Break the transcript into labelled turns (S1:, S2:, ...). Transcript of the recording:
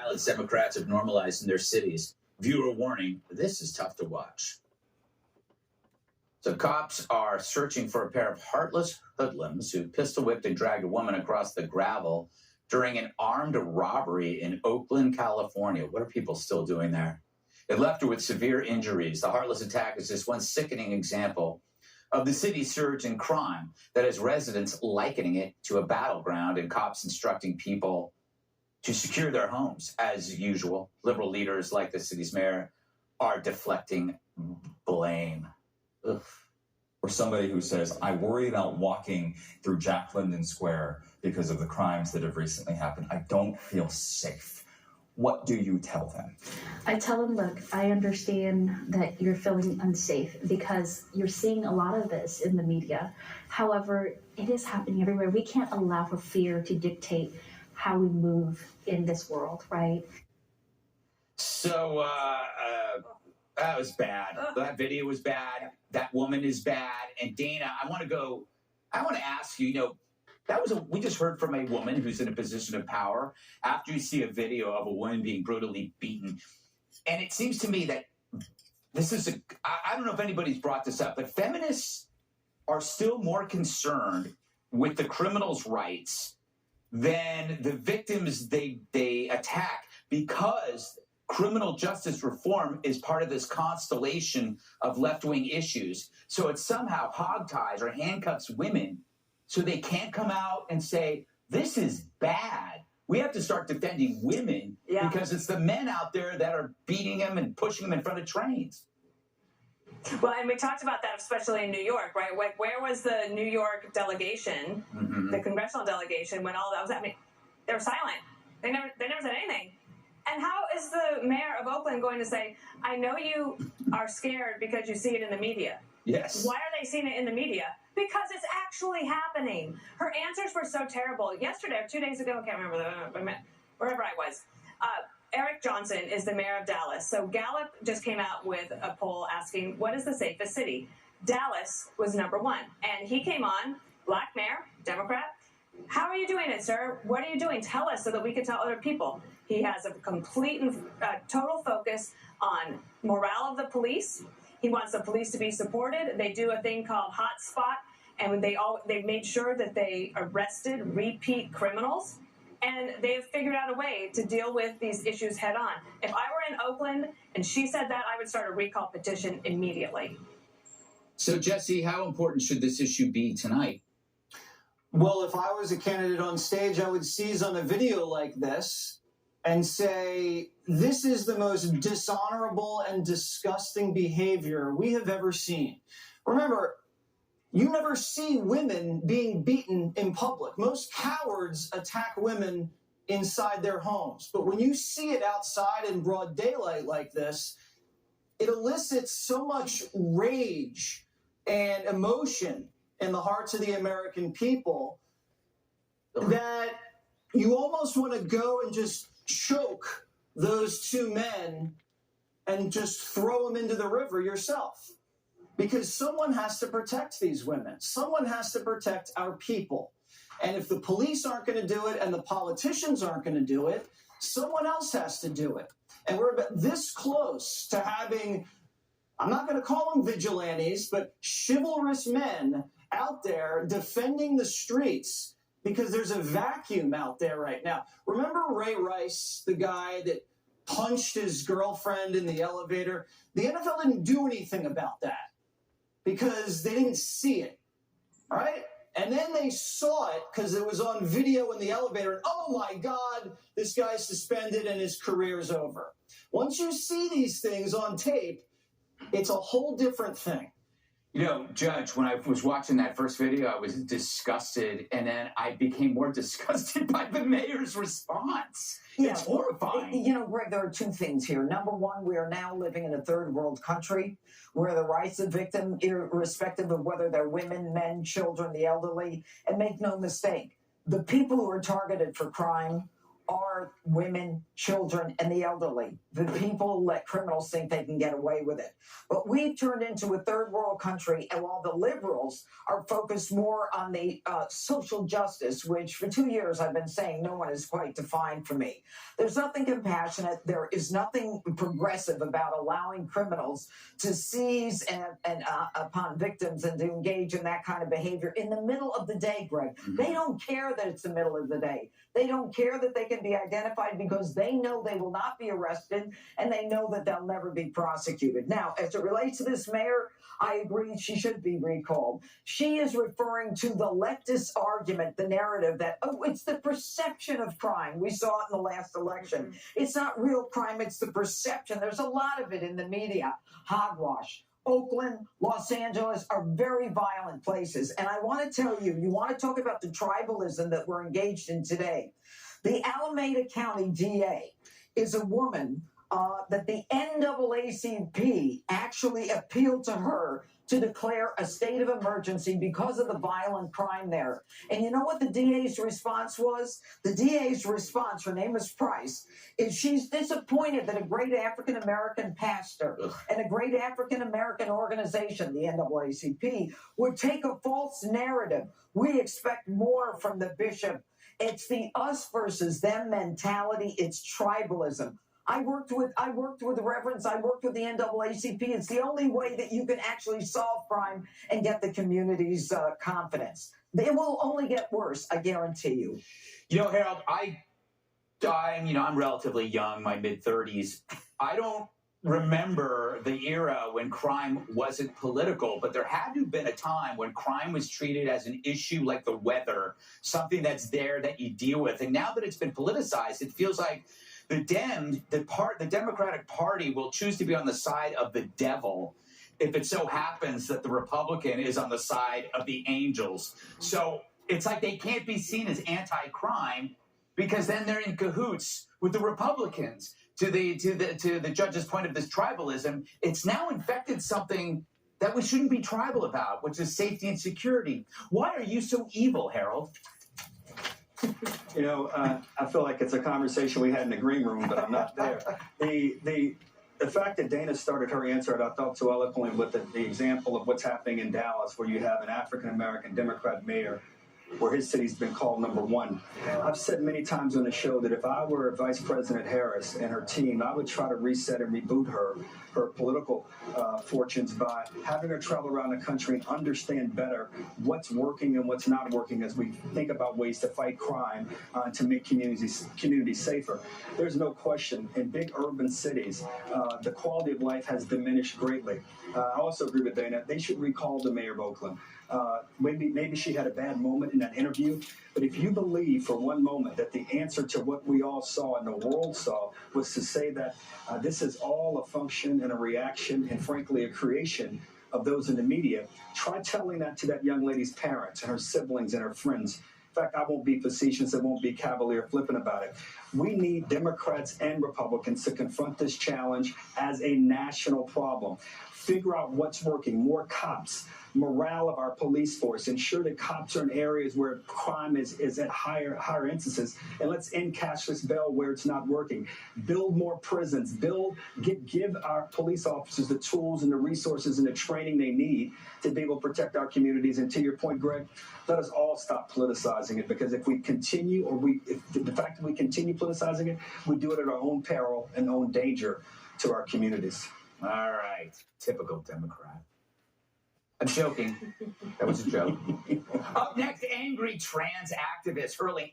S1: violence Democrats have normalized in their cities. Viewer warning, this is tough to watch. So cops are searching for a pair of heartless hoodlums who pistol whipped and dragged a woman across the gravel during an armed robbery in Oakland, California. What are people still doing there? It left her with severe injuries. The heartless attack is just one sickening example of the city's surge in crime that has residents likening it to a battleground and cops instructing people to secure their homes. As usual, liberal leaders like the city's mayor are deflecting blame. Ugh.
S2: Or somebody who says, I worry about walking through Jack London Square because of the crimes that have recently happened. I don't feel safe. What do you tell them?
S3: I tell them, look, I understand that you're feeling unsafe because you're seeing a lot of this in the media. However, it is happening everywhere. We can't allow for fear to dictate how we move in this world, right?
S1: So, that was bad. That video was bad. That woman is bad. And Dana, I want to ask you, we just heard from a woman who's in a position of power after you see a video of a woman being brutally beaten. And it seems to me that this is I don't know if anybody's brought this up, but feminists are still more concerned with the criminal's rights than the victims they attack, because criminal justice reform is part of this constellation of left-wing issues. So it somehow hogties or handcuffs women so they can't come out and say, this is bad. We have to start defending women because it's the men out there that are beating them and pushing them in front of trains.
S4: Well, and we talked about that, especially in New York, right? Like, where was the New York delegation, the congressional delegation, when all that was happening? They were silent. They never said anything. And how is the mayor of Oakland going to say, I know you are scared because you see it in the media?
S1: Yes.
S4: Why are they seeing it in the media? Because it's actually happening. Her answers were so terrible. Yesterday or 2 days ago, I can't remember, wherever I was, Eric Johnson is the mayor of Dallas. So Gallup just came out with a poll asking, what is the safest city? Dallas was number one. And he came on, black mayor, Democrat. How are you doing it, sir? What are you doing? Tell us so that we can tell other people. He has a complete and total focus on morale of the police. He wants the police to be supported. They do a thing called Hot Spot, and they made sure that they arrested repeat criminals. And they have figured out a way to deal with these issues head on. If I were in Oakland and she said that, I would start a recall petition immediately.
S1: So, Jesse, how important should this issue be tonight?
S5: Well, if I was a candidate on stage, I would seize on a video like this and say, this is the most dishonorable and disgusting behavior we have ever seen. Remember, you never see women being beaten in public. Most cowards attack women inside their homes. But when you see it outside in broad daylight like this, it elicits so much rage and emotion in the hearts of the American people that you almost want to go and just choke those two men and just throw them into the river yourself. Because someone has to protect these women. Someone has to protect our people. And if the police aren't going to do it and the politicians aren't going to do it, someone else has to do it. And we're about this close to having, I'm not going to call them vigilantes, but chivalrous men out there defending the streets because there's a vacuum out there right now. Remember Ray Rice, the guy that punched his girlfriend in the elevator? The NFL didn't do anything about that because they didn't see it, right? And then they saw it because it was on video in the elevator. And, oh, my God, this guy's suspended and his career's over. Once you see these things on tape, it's a whole different thing.
S1: You know, Judge, when I was watching that first video, I was disgusted, and then I became more disgusted by the mayor's response. It's horrifying.
S6: You know, Greg, there are two things here. Number one, we are now living in a third world country where the rights of victim, irrespective of whether they're women, men, children, the elderly, and make no mistake, the people who are targeted for crime are women, children, and the elderly. The people let criminals think they can get away with it. But we've turned into a third world country, and while the liberals are focused more on the social justice, which for 2 years I've been saying no one has quite defined for me. There's nothing compassionate. There is nothing progressive about allowing criminals to seize and upon victims and to engage in that kind of behavior in the middle of the day, Greg. They don't care that it's the middle of the day. They don't care that they can be identified because they know they will not be arrested and they know that they'll never be prosecuted. Now, as it relates to this mayor, I agree she should be recalled. She is referring to the leftist argument, the narrative that, oh, it's the perception of crime. We saw it in the last election. It's not real crime, it's the perception. There's a lot of it in the media. Hogwash. Oakland, Los Angeles are very violent places. And I want to tell you, you want to talk about the tribalism that we're engaged in today. The Alameda County DA is a woman that the NAACP actually appealed to her to declare a state of emergency because of the violent crime there. And you know what the DA's response was? The DA's response, her name is Price, is she's disappointed that a great African-American pastor and a great African-American organization, the NAACP, would take a false narrative. We expect more from the bishop. It's the us versus them mentality. It's tribalism. I worked with the reverends. I worked with the NAACP. It's the only way that you can actually solve crime and get the community's confidence. It will only get worse, I guarantee you.
S1: You know, Harold, I'm relatively young, my mid-30s. I don't remember the era when crime wasn't political, but there had to have been a time when crime was treated as an issue like the weather, something that's there that you deal with. And now that it's been politicized, it feels like the Democratic Party will choose to be on the side of the devil if it so happens that the Republican is on the side of the angels. So it's like they can't be seen as anti-crime because then they're in cahoots with the Republicans. To the judge's point of this tribalism, it's now infected something that we shouldn't be tribal about, which is safety and security. Why are you so evil, Harold?
S7: You know, I feel like it's a conversation we had in the green room, but I'm not there. The fact that Dana started her answer, I thought so eloquently with the example of what's happening in Dallas, where you have an African-American Democrat mayor, where his city's been called number one. I've said many times on the show that if I were Vice President Harris and her team, I would try to reset and reboot her political fortunes by having her travel around the country and understand better what's working and what's not working as we think about ways to fight crime, to make communities safer. There's no question, in big urban cities, the quality of life has diminished greatly. I also agree with Dana. They should recall the mayor of Oakland. Maybe she had a bad moment in that interview, but if you believe for one moment that the answer to what we all saw and the world saw was to say that this is all a function and a reaction and frankly a creation of those in the media, try telling that to that young lady's parents and her siblings and her friends. In fact, I won't be facetious, I won't be cavalier flippant about it. We need Democrats and Republicans to confront this challenge as a national problem. Figure out what's working, more cops, morale of our police force, ensure that cops are in areas where crime is at higher instances, and let's end cashless bail where it's not working. Build more prisons, give our police officers the tools and the resources and the training they need to be able to protect our communities. And to your point, Greg, let us all stop politicizing it, because if we continue, if the fact that we continue politicizing it, we do it at our own peril and own danger to our communities.
S1: All right. Typical Democrat. I'm joking. That was a joke. Up next, angry trans activists hurling